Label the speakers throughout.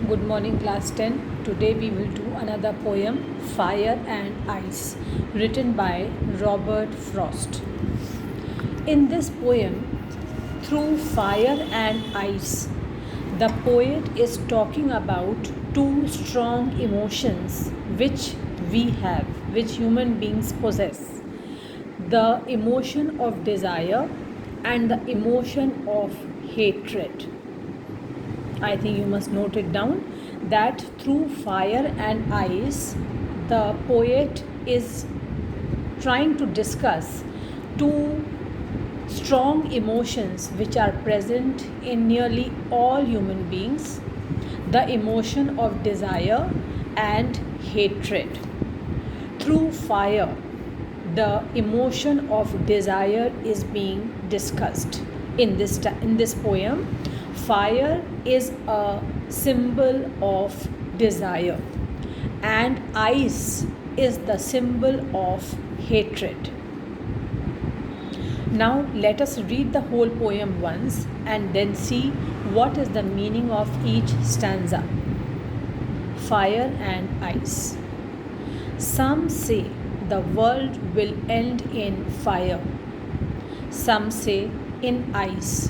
Speaker 1: Good morning, class 10. Today we will do another poem, Fire and Ice, written by Robert Frost. In this poem, Through Fire and Ice, the poet is talking about two strong emotions which we have, which human beings possess: the emotion of desire and the emotion of hatred. I think you must note it down that through fire and ice, the poet is trying to discuss two strong emotions which are present in nearly all human beings: the emotion of desire and hatred. Through fire, the emotion of desire is being discussed in this poem. Fire is a symbol of desire and ice is the symbol of hatred. Now let us read the whole poem once and then see what is the meaning of each stanza. Fire and ice. Some say the world will end in fire. Some say in ice.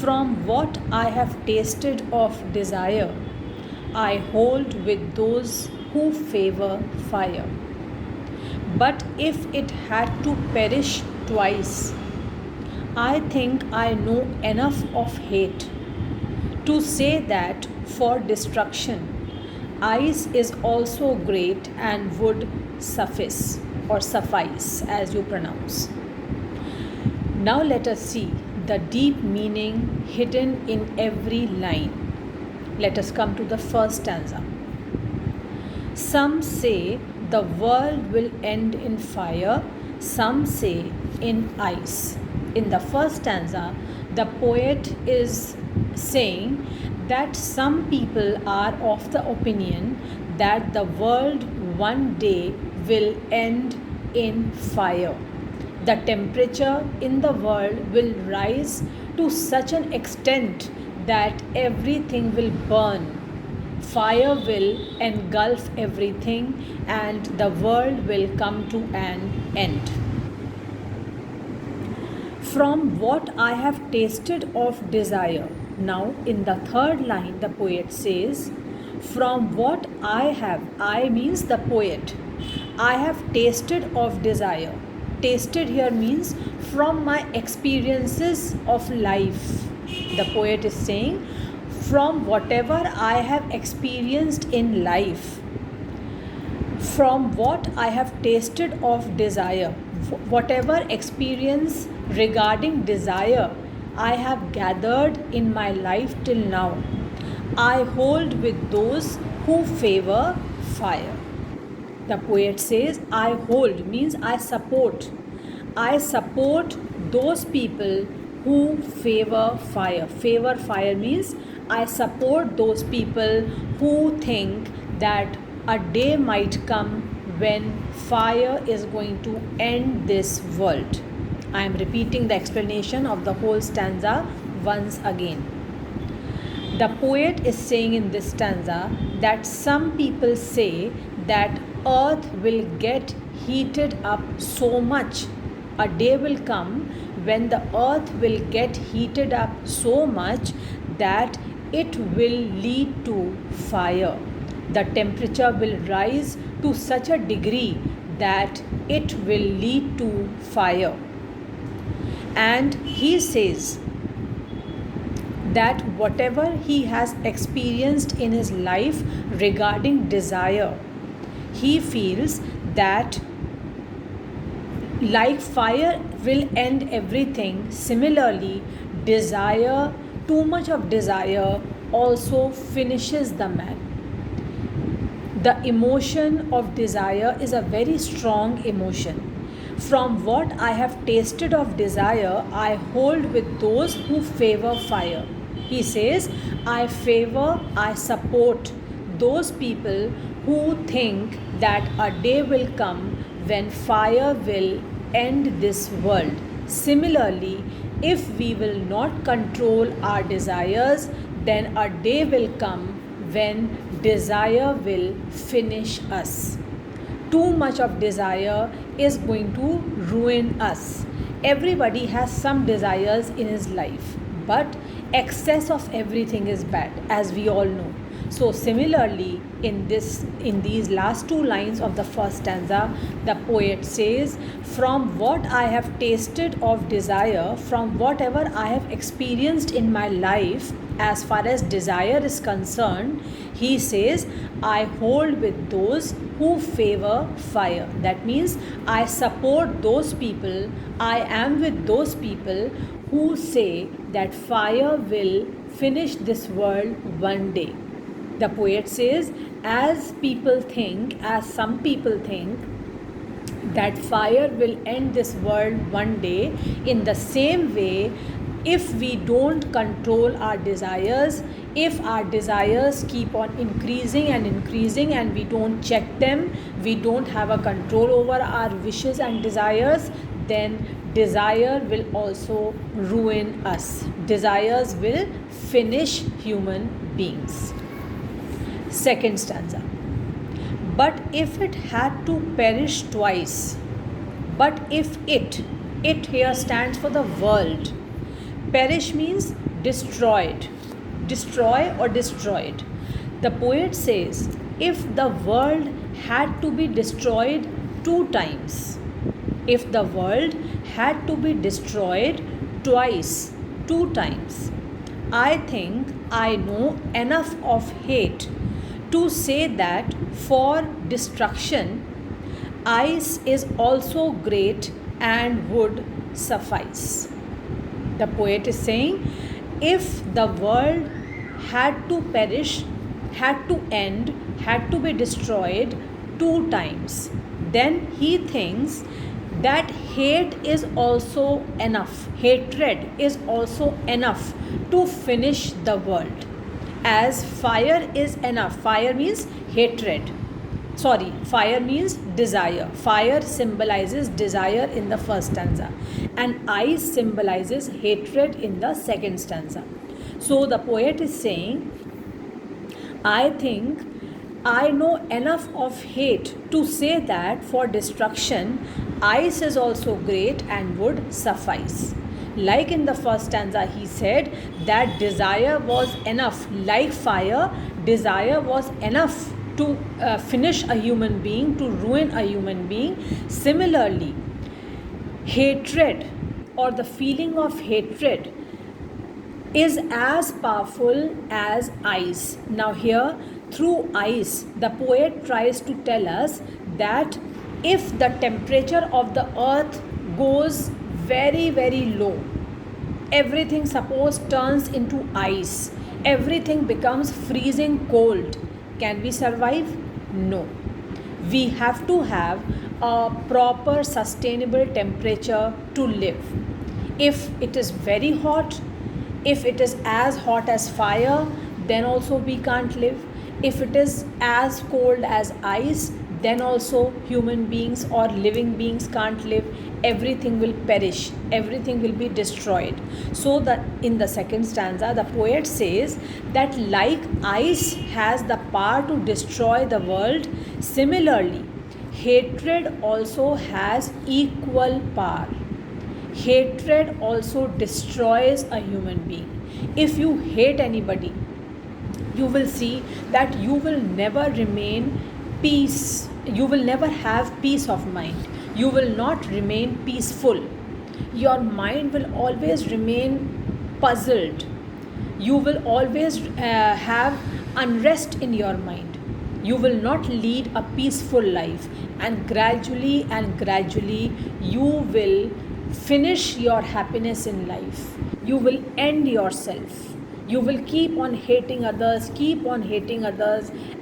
Speaker 1: From what I have tasted of desire, I hold with those who favor fire. But if it had to perish twice, I think I know enough of hate to say that for destruction, ice is also great and would suffice or suffice as you pronounce. Now let us see the deep meaning hidden in every line. Let us come to the first stanza. Some say the world will end in fire, some say in ice. In the first stanza, the poet is saying that some people are of the opinion that the world one day will end in fire. The temperature in the world will rise to such an extent that everything will burn. Fire will engulf everything and the world will come to an end. From what I have tasted of desire. Now, in the third line, the poet says, from what I means the poet, I have tasted of desire. Tasted here means from my experiences of life. The poet is saying, from whatever I have experienced in life, from what I have tasted of desire, whatever experience regarding desire I have gathered in my life till now, I hold with those who favor fire. The poet says, I hold means I support. I support those people who favor fire. Favor fire means I support those people who think that a day might come when fire is going to end this world. I am repeating the explanation of the whole stanza once again. The poet is saying in this stanza that some people say that earth will get heated up so much. A day will come when the earth will get heated up so much that it will lead to fire. The temperature will rise to such a degree that it will lead to fire. And he says that whatever he has experienced in his life regarding desire, he feels that like fire will end everything, similarly, desire, too much of desire, also finishes the man. The emotion of desire is a very strong emotion. From what I have tasted of desire, I hold with those who favor fire. He says, I support those people who think that a day will come when fire will end this world. Similarly, if we will not control our desires, then a day will come when desire will finish us. Too much of desire is going to ruin us. Everybody has some desires in his life, but excess of everything is bad, as we all know. So similarly, in these last two lines of the first stanza, the poet says, from what I have tasted of desire, from whatever I have experienced in my life, as far as desire is concerned, he says, I hold with those who favor fire. That means I support those people, I am with those people who say that fire will finish this world one day. The poet says, as some people think that fire will end this world one day, in the same way, if we don't control our desires, if our desires keep on increasing and we don't check them, we don't have a control over our wishes and desires, then desire will also ruin us. Desires will finish human beings. Second stanza. But if it had to perish twice, but if it here stands for the world. Perish means destroyed, destroy or destroyed. The poet says, if the world had to be destroyed 2 times, if the world had to be destroyed twice, 2 times, I think I know enough of hate to say that for destruction, ice is also great and would suffice. The poet is saying, if the world had to perish, had to end, had to be destroyed 2 times, then he thinks that hate is also enough, hatred is also enough to finish the world. As fire is enough. Fire means hatred. Fire means desire. Fire symbolizes desire in the first stanza, and ice symbolizes hatred in the second stanza. So the poet is saying, I think I know enough of hate to say that for destruction, ice is also great and would suffice. Like in the first stanza, he said that desire was enough. Like fire, desire was enough to finish a human being, to ruin a human being. Similarly, hatred or the feeling of hatred is as powerful as ice. Now here, through ice, the poet tries to tell us that if the temperature of the earth goes very, very low, everything suppose turns into ice, everything becomes freezing cold, can we survive? No. We have to have a proper sustainable temperature to live. If it is very hot, if it is as hot as fire, then also we can't live. If it is as cold as ice, then also human beings or living beings can't live. Everything will perish, everything will be destroyed. So that in the second stanza, the poet says that like ice has the power to destroy the world, similarly hatred also has equal power. Hatred also destroys a human being. If you hate anybody, you will see that you will never remain peace, you will never have peace of mind, you will not remain peaceful, your mind will always remain puzzled, you will always have unrest in your mind, you will not lead a peaceful life, and gradually you will finish your happiness in life, you will end yourself, you will keep on hating others,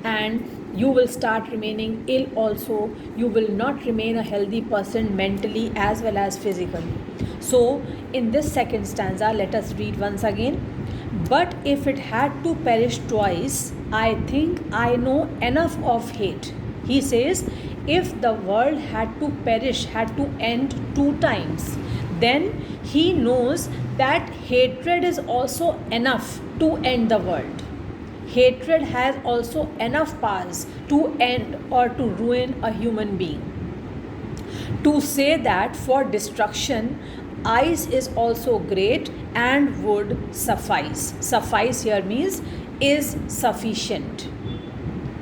Speaker 1: and you will start remaining ill also. You will not remain a healthy person mentally as well as physically. So in this second stanza, let us read once again. But if it had to perish twice, I think I know enough of hate. He says, if the world had to perish, had to end 2 times, then he knows that hatred is also enough to end the world. hatred has also enough powers to end or to ruin a human being. To say that for destruction, ice is also great and would suffice. Suffice here means is sufficient.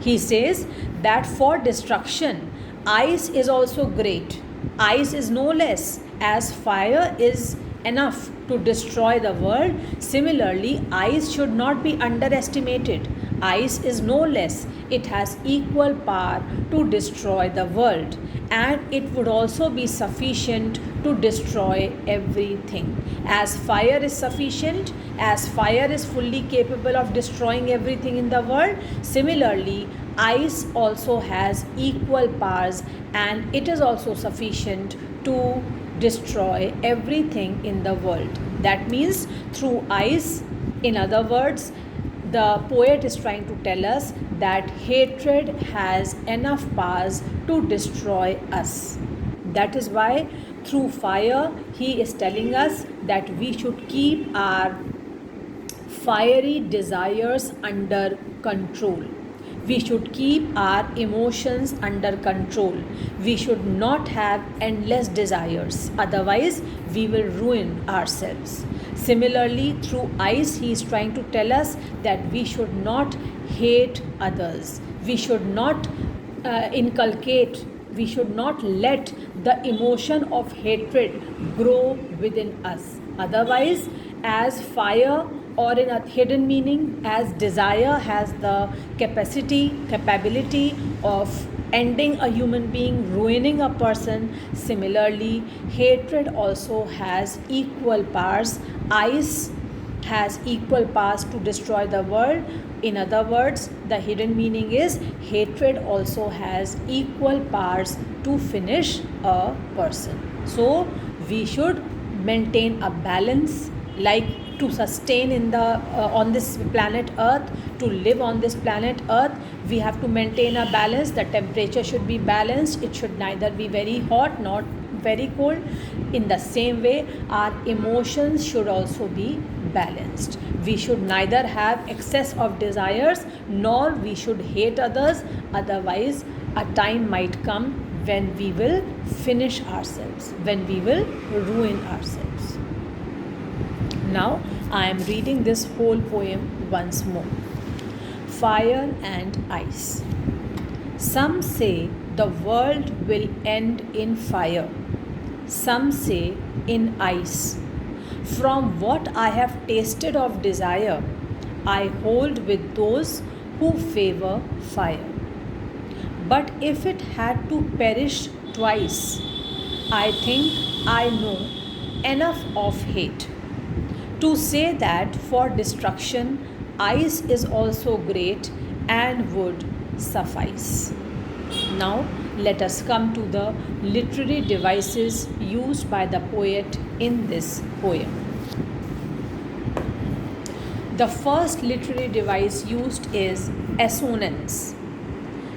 Speaker 1: He says that for destruction, ice is also great. Ice is no less, as fire is enough to destroy the world. Similarly, ice should not be underestimated. Ice is no less, it has equal power to destroy the world, and it would also be sufficient to destroy everything. As fire is sufficient, as fire is fully capable of destroying everything in the world, similarly, ice also has equal powers and it is also sufficient to destroy everything in the world. That means through ice, in other words, the poet is trying to tell us that hatred has enough powers to destroy us. That is why through fire he is telling us that we should keep our fiery desires under control. We should keep our emotions under control. We should not have endless desires, otherwise, we will ruin ourselves. Similarly, through ice, he is trying to tell us that we should not hate others. We should not inculcate, we should not let the emotion of hatred grow within us. Otherwise, as fire, or in a hidden meaning, as desire has the capability of ending a human being, ruining a person, similarly, hatred also has equal powers. Ice has equal powers to destroy the world. In other words, the hidden meaning is hatred also has equal powers to finish a person. So, we should maintain a balance, like to sustain in the on this planet earth, to live on this planet earth, we have to maintain a balance. The temperature should be balanced. It should neither be very hot nor very cold. In the same way, our emotions should also be balanced. We should neither have excess of desires nor we should hate others. Otherwise, a time might come when we will finish ourselves, when we will ruin ourselves. Now, I am reading this whole poem once more. Fire and ice. Some say the world will end in fire. Some say in ice. From what I have tasted of desire, I hold with those who favor fire. But if it had to perish twice, I think I know enough of hate to say that for destruction, ice is also great and would suffice. Now, let us come to the literary devices used by the poet in this poem. The first literary device used is assonance.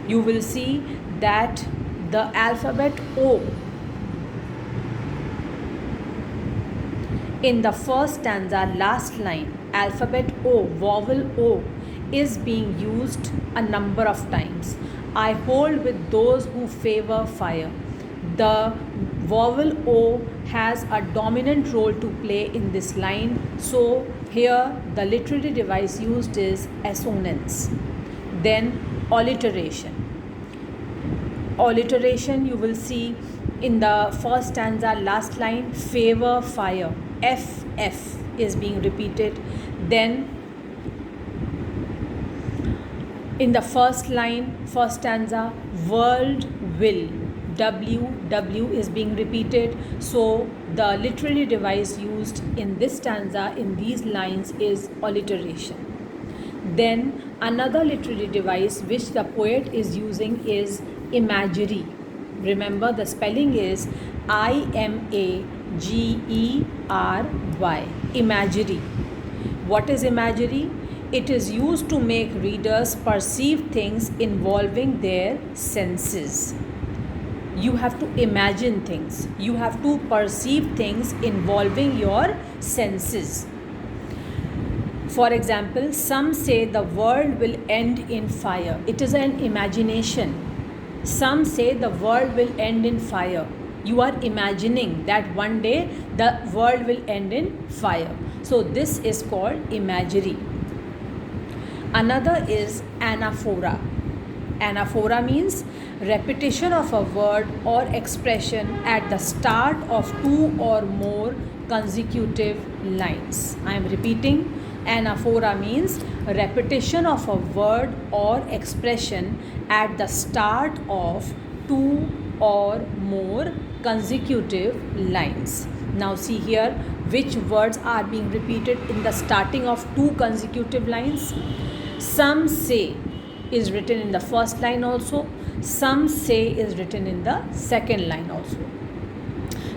Speaker 1: You will see that the alphabet O in the first stanza, last line, alphabet O, vowel O, is being used a number of times. I hold with those who favor fire. The vowel O has a dominant role to play in this line. So here the literary device used is assonance. Then alliteration. Alliteration, you will see in the first stanza, last line, favor fire. FF is being repeated. Then in the first line, first stanza, world will, WW is being repeated. So the literary device used in this stanza, in these lines, is alliteration. Then another literary device which the poet is using is imagery. Remember, the spelling is IMAGERY, imagery. What is imagery? It is used to make readers perceive things involving their senses. You have to imagine things. You have to perceive things involving your senses. For example, some say the world will end in fire. It is an imagination. Some say the world will end in fire. You are imagining that one day the world will end in fire. So this is called imagery. Another is anaphora. Anaphora means repetition of a word or expression at the start of two or more consecutive lines. I am repeating. Anaphora means repetition of a word or expression at the start of two or more consecutive lines. Now see here which words are being repeated in the starting of two consecutive lines. Some say is written in the first line also. Some say is written in the second line also.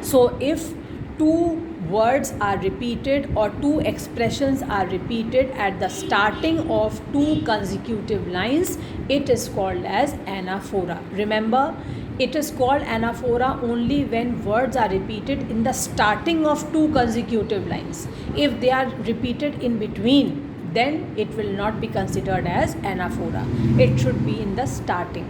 Speaker 1: So if two words are repeated or two expressions are repeated at the starting of two consecutive lines, it is called as anaphora. Remember, it is called anaphora only when words are repeated in the starting of two consecutive lines. If they are repeated in between, then it will not be considered as anaphora. It should be in the starting.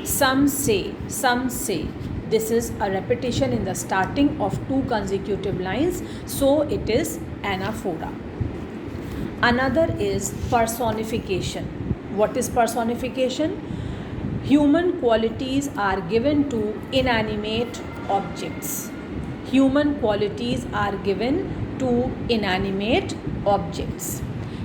Speaker 1: Some say, some say. This is a repetition in the starting of two consecutive lines, so it is anaphora. Another is personification. What is personification? Human qualities are given to inanimate objects. Human qualities are given to inanimate objects.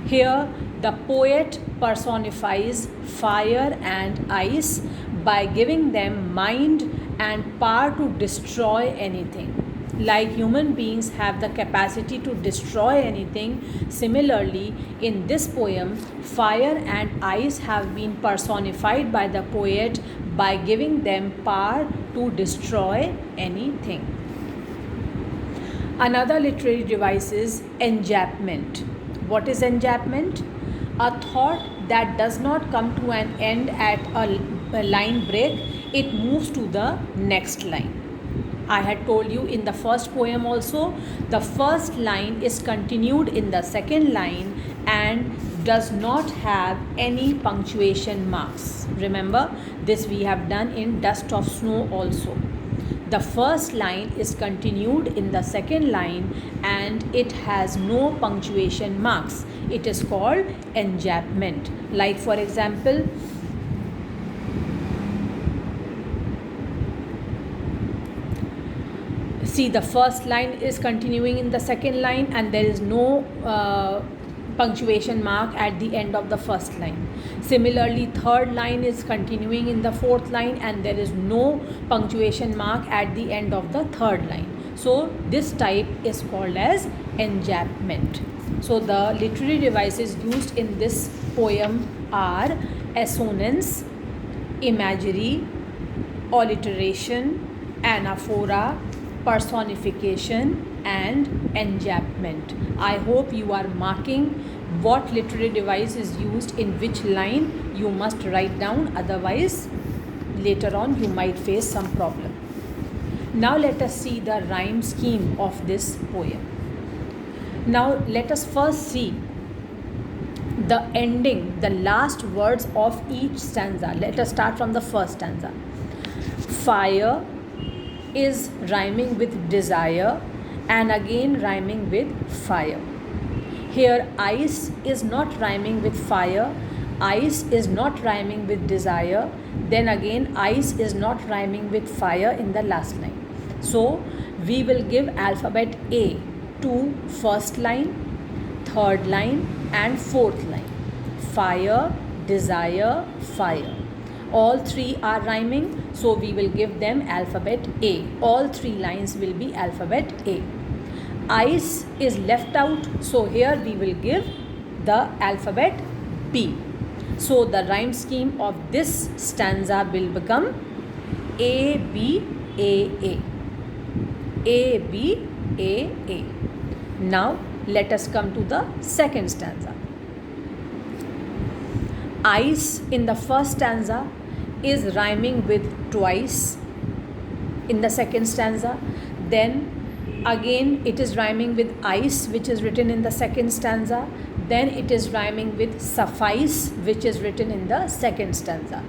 Speaker 1: Here, the poet personifies fire and ice by giving them mind and power to destroy anything. Like human beings have the capacity to destroy anything, similarly, in this poem, fire and ice have been personified by the poet by giving them power to destroy anything. Another literary device is enjambment. What is enjambment? A thought that does not come to an end at a line break, it moves to the next line. I had told you in the first poem also, the first line is continued in the second line and does not have any punctuation marks. Remember, this we have done in Dust of Snow also. The first line is continued in the second line and it has no punctuation marks. It is called enjambment. Like for example, see, the first line is continuing in the second line and there is no punctuation mark at the end of the first line. Similarly, third line is continuing in the fourth line and there is no punctuation mark at the end of the third line. So this type is called as enjambment. So the literary devices used in this poem are assonance, imagery, alliteration, anaphora, personification and enjambment. I hope you are marking what literary device is used in which line. You must write down, otherwise later on you might face some problem. Now let us see the rhyme scheme of this poem. Now let us first see the ending, the last words of each stanza. Let us start from the first stanza. Fire is rhyming with desire and again rhyming with fire. Here ice is not rhyming with fire, ice is not rhyming with desire, then again ice is not rhyming with fire in the last line. So we will give alphabet A to first line, third line and fourth line. Fire, desire, fire. All three are rhyming, so we will give them alphabet A. All three lines will be alphabet A. Ice is left out, so here we will give the alphabet B. So the rhyme scheme of this stanza will become A, B, A, A. A, B, A, A. Now let us come to the second stanza. Ice in the first stanza is rhyming with twice in the second stanza. Then again it is rhyming with ice, which is written in the second stanza. then it is rhyming with suffice, which is written in the second stanza.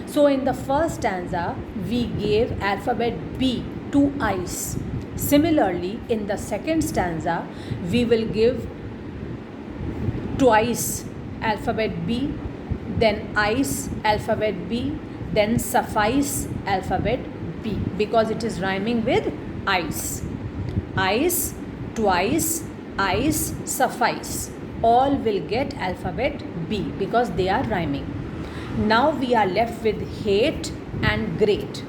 Speaker 1: So in the first stanza, we gave alphabet B to ice. Similarly, in the second stanza, we will give twice alphabet B, then ice alphabet B, then suffice alphabet B, because it is rhyming with ice. Ice, twice, ice, suffice. All will get alphabet B because they are rhyming. Now we are left with hate and great.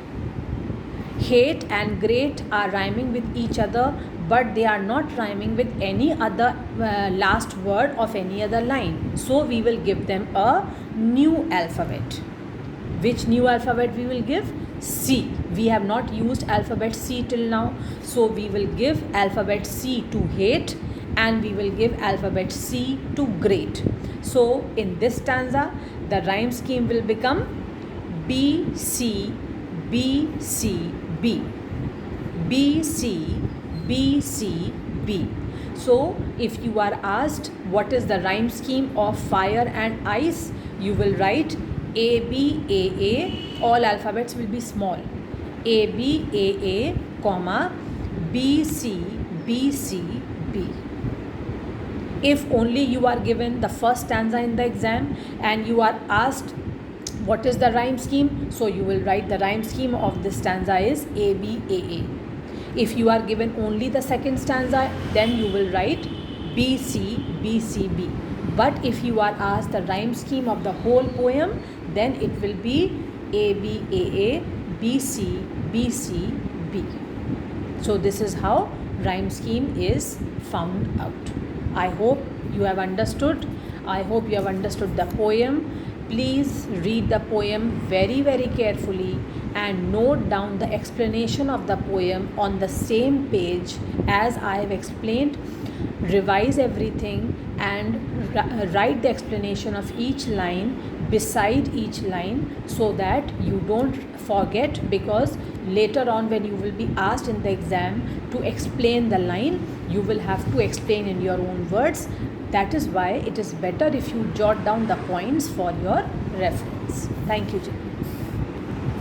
Speaker 1: Hate and great are rhyming with each other, but they are not rhyming with any other last word of any other line. So we will give them a new alphabet. Which new alphabet we will give? C. We have not used alphabet C till now. So we will give alphabet C to hate and we will give alphabet C to great. So in this stanza, the rhyme scheme will become B, C, B, C, B. B, C, B, C, B. So if you are asked what is the rhyme scheme of fire and ice, you will write A, B, A, A. All alphabets will be small. A, B, A, A, comma, B, C, B, C, B. If only you are given the first stanza in the exam and you are asked what is the rhyme scheme, so you will write the rhyme scheme of this stanza is A, B, A, A. If you are given only the second stanza, then you will write B, C, B, C, B. But if you are asked the rhyme scheme of the whole poem, then it will be A, B, A, A, B, C, B, C, B. So this is how rhyme scheme is found out. I hope you have understood. I hope you have understood the poem. Please read the poem very, very carefully and note down the explanation of the poem on the same page as I have explained. Revise everything and write the explanation of each line beside each line so that you don't forget, because later on when you will be asked in the exam to explain the line, you will have to explain in your own words. That is why it is better if you jot down the points for your reference. Thank you.